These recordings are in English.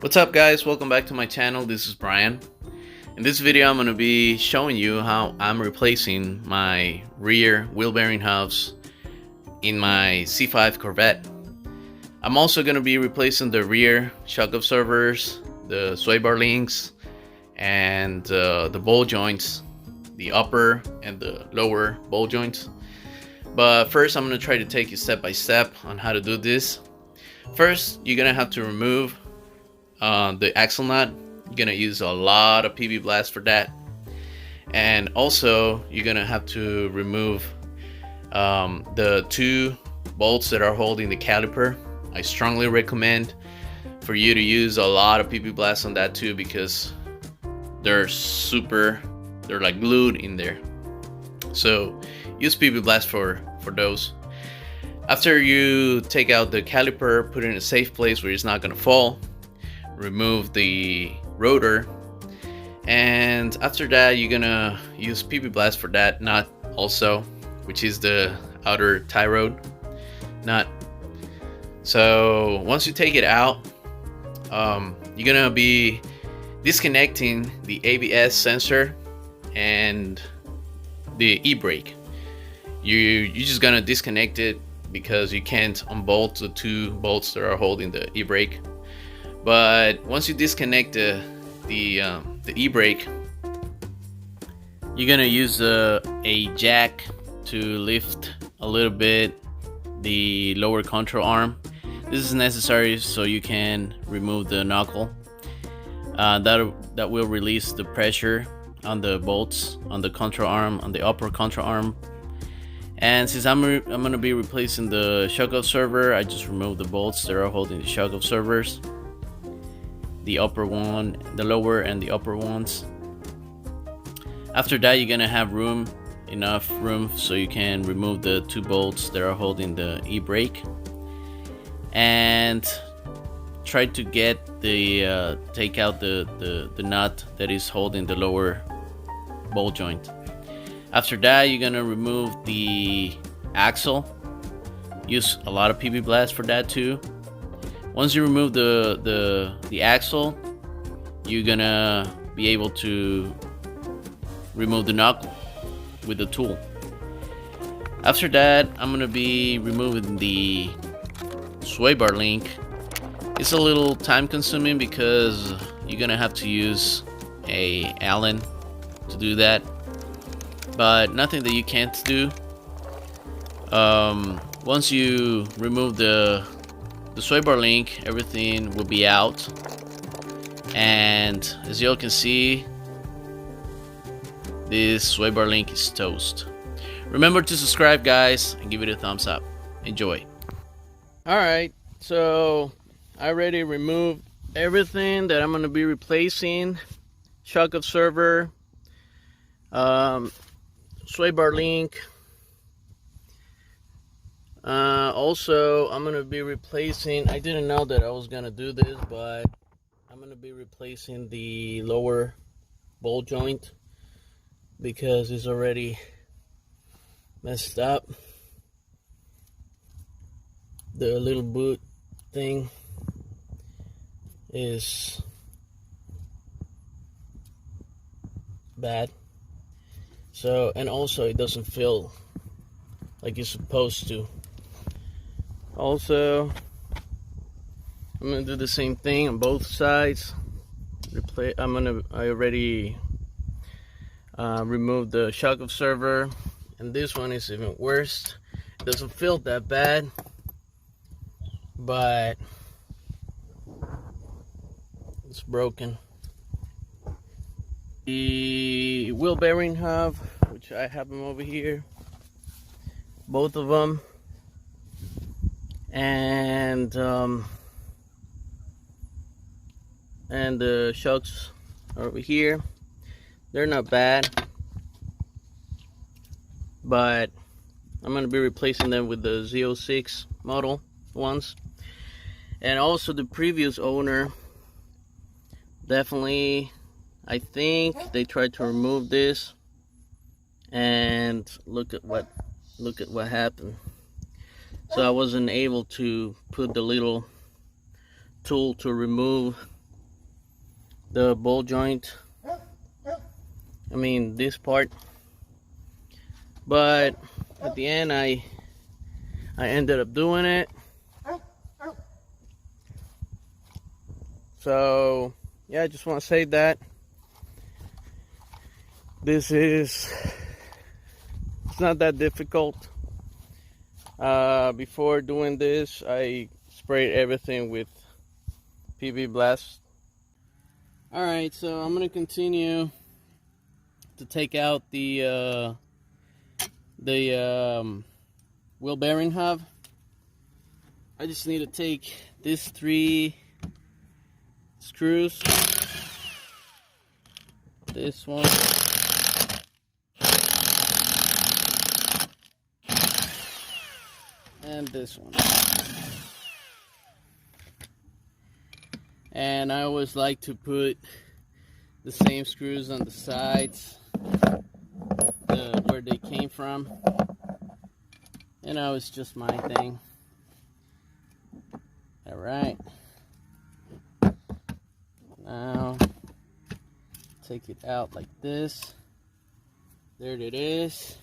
What's up guys, welcome back to my channel. This is Brian. In this video I'm going to be showing you how I'm replacing my rear wheel bearing hubs in my C5 Corvette. I'm also going to be replacing the rear shock absorbers, the sway bar links, and the ball joints, the upper and the lower ball joints. But first I'm going to try to take you step by step on how to do this. First, you're going to have to remove the axle nut. You're gonna use a lot of PB Blast for that, and also you're gonna have to remove the two bolts that are holding the caliper. I strongly recommend for you to use a lot of PB Blast on that too, because they're like glued in there. So use PB Blast for those. After you take out the caliper, put it in a safe place where it's not gonna fall. Remove the rotor, and after that you're gonna use PB Blast for that nut also, which is the outer tie rod nut. So once you take it out, you're gonna be disconnecting the ABS sensor and the e-brake. You're just gonna disconnect it because you can't unbolt the two bolts that are holding the e-brake. But once you disconnect the e-brake, you're gonna use a jack to lift a little bit the lower control arm. This is necessary so you can remove the knuckle. That will release the pressure on the bolts on the control arm, on the upper control arm. And since I'm gonna be replacing the shock absorber, I just removed the bolts that are holding the shock absorbers. The upper one, the lower and the upper ones. After that, you're gonna have enough room so you can remove the two bolts that are holding the e-brake, and try to get the take out the nut that is holding the lower ball joint. After that, you're gonna remove the axle. Use a lot of PB Blast for that too. Once you remove the axle, you're gonna be able to remove the knuckle with the tool. After that, I'm gonna be removing the sway bar link. It's a little time consuming because you're gonna have to use a Allen to do that, but nothing that you can't do. Once you remove the sway bar link, everything will be out, and as you all can see, this sway bar link is toast. Remember to subscribe guys and give it a thumbs up. Enjoy. Alright, so I already removed everything that I'm going to be replacing. Shock absorber, sway bar link. Also, I'm gonna be replacing, I didn't know that I was gonna do this, but I'm gonna be replacing the lower ball joint because it's already messed up. The little boot thing is bad. So, and also it doesn't feel like it's supposed to. Also, I'm gonna do the same thing on both sides. I already removed the shock absorber, and this one is even worse. It doesn't feel that bad, but it's broken. The wheel bearing hub, which I have them over here, both of them. And the shocks are over here. They're not bad, but I'm going to be replacing them with the Z06 model ones. And also the previous owner, definitely, I think they tried to remove this, and look at what happened. So I wasn't able to put the little tool to remove the ball joint. I mean this part. But at the end I ended up doing it. So yeah, I just want to say that it's not that difficult. Before doing this, I sprayed everything with PB Blast. Alright, so I'm gonna continue to take out the wheel bearing hub. I just need to take these 3 screws, this one, and this one. And I always like to put the same screws on the sides where they came from. You know, it's just my thing. Alright. Now, take it out like this. There it is.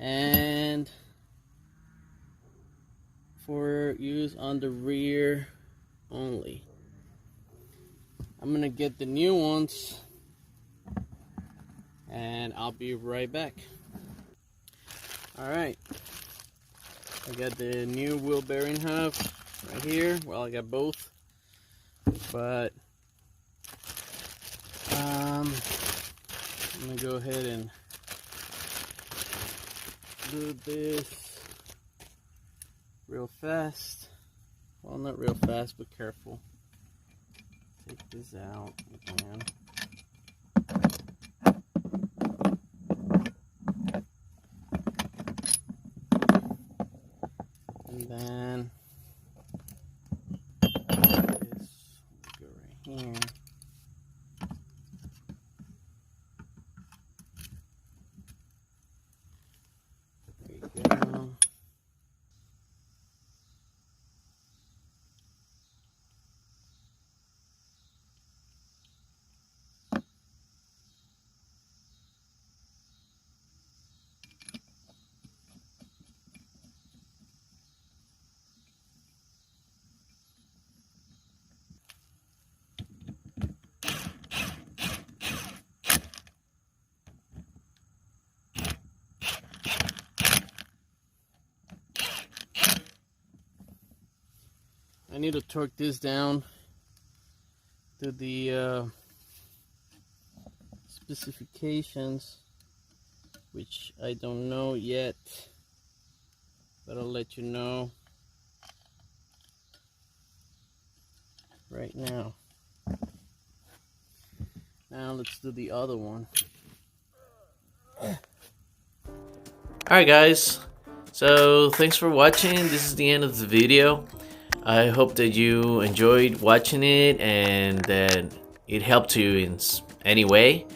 And for use on the rear only. I'm gonna get the new ones and I'll be right back. Alright, I got the new wheel bearing hub right here. Well, I got both, but I'm gonna go ahead and do this real fast. Well, not real fast, but careful. Take this out again. And then this will go right here. There you go. I need to torque this down to the specifications, which I don't know yet, but I'll let you know right now. Now let's do the other one. Alright guys, so thanks for watching. This is the end of the video. I hope that you enjoyed watching it and that it helped you in any way.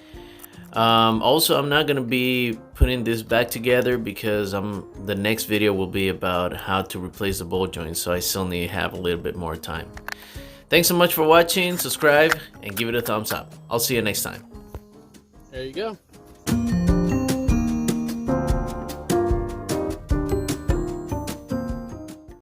Also, I'm not gonna be putting this back together because the next video will be about how to replace the ball joint, so I still need to have a little bit more time. Thanks so much for watching. Subscribe and give it a thumbs up. I'll see you next time. There you go.